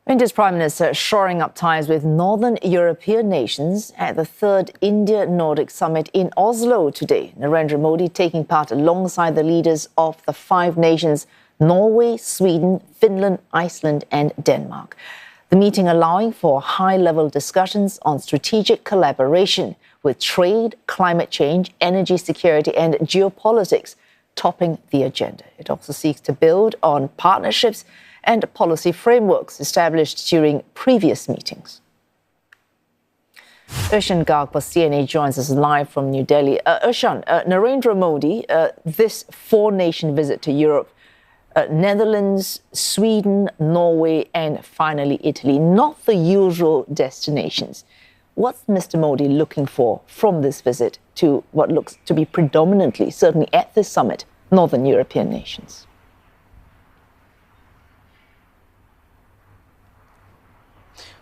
India's Prime Minister shoring up ties with Northern European nations at the third India-Nordic summit in Oslo today. Narendra Modi taking part alongside the leaders of the five nations, Norway, Sweden, Finland, Iceland and Denmark. The meeting allowing for high-level discussions on strategic collaboration with trade, climate change, energy security and geopolitics topping the agenda. It also seeks to build on partnerships and policy frameworks established during previous meetings. Ishan Garg for CNA joins us live from New Delhi. Ishan, Narendra Modi, this four-nation visit to Europe, Netherlands, Sweden, Norway and finally Italy, not the usual destinations. What's Mr. Modi looking for from this visit to what looks to be predominantly, certainly at this summit, Northern European nations?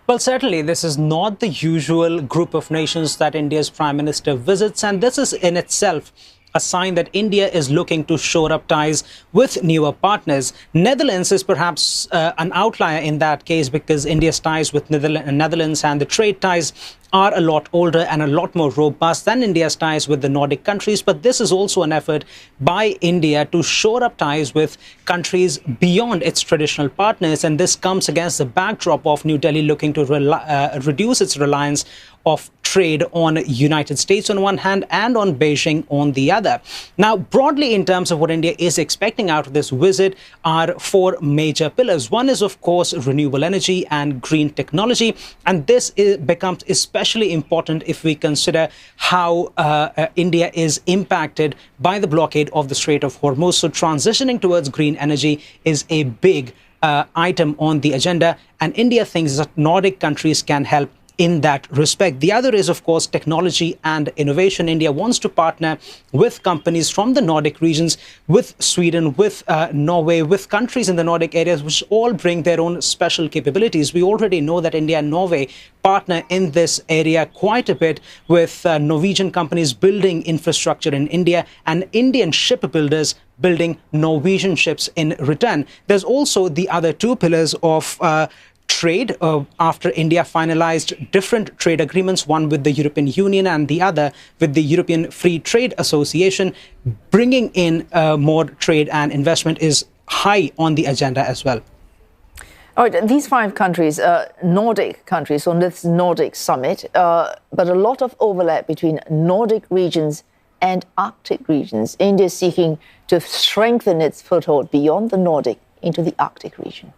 Well, certainly, this is not the usual group of nations that India's Prime Minister visits, and this is in itself a sign that India is looking to shore up ties with newer partners. Netherlands is perhaps an outlier in that case because India's ties with Netherlands and the trade ties are a lot older and a lot more robust than India's ties with the Nordic countries. But this is also an effort by India to shore up ties with countries beyond its traditional partners. And this comes against the backdrop of New Delhi looking to reduce its reliance of trade on United States on one hand and on Beijing on the other. Now, broadly, in terms of what India is expecting out of this visit are four major pillars. One is, of course, renewable energy and green technology. And this becomes especially important if we consider how India is impacted by the blockade of the Strait of Hormuz. So transitioning towards green energy is a big item on the agenda. And India thinks that Nordic countries can help in that respect. The other is, of course, technology and innovation. India wants to partner with companies from the Nordic regions, with Sweden, with Norway, with countries in the Nordic areas, which all bring their own special capabilities. We already know that India and Norway partner in this area quite a bit, with Norwegian companies building infrastructure in India and Indian shipbuilders building Norwegian ships in return. There's also the other two pillars of trade after India finalized different trade agreements, one with the European Union and the other with the European Free Trade Association. Bringing in more trade and investment is high on the agenda as well. All right, these five countries, Nordic countries on this Nordic summit, but a lot of overlap between Nordic regions and Arctic regions. India is seeking to strengthen its foothold beyond the Nordic into the Arctic region.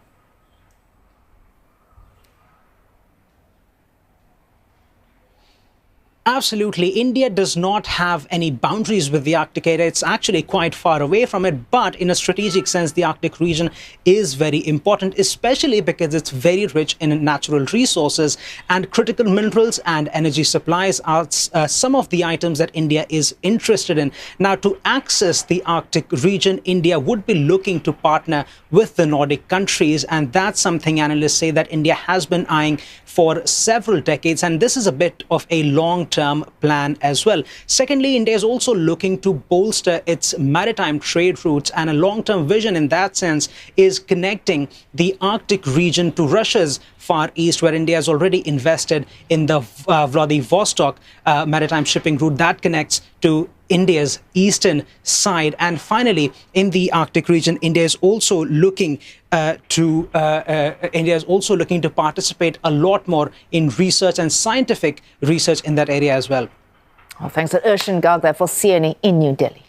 Absolutely. India does not have any boundaries with the Arctic area. It's actually quite far away from it. But in a strategic sense, the Arctic region is very important, especially because it's very rich in natural resources, and critical minerals and energy supplies are some of the items that India is interested in. Now, to access the Arctic region, India would be looking to partner with the Nordic countries. And that's something analysts say that India has been eyeing for several decades. And this is a bit of a long-term plan as well. Secondly, India is also looking to bolster its maritime trade routes, and a long-term vision in that sense is connecting the Arctic region to Russia's Far East, where India has already invested in the Vladivostok maritime shipping route that connects to India's eastern side. And finally, in the Arctic region, India is also looking to participate a lot more in research and scientific research in that area as well. Well, thanks to Ishan Garg there for CNA in New Delhi.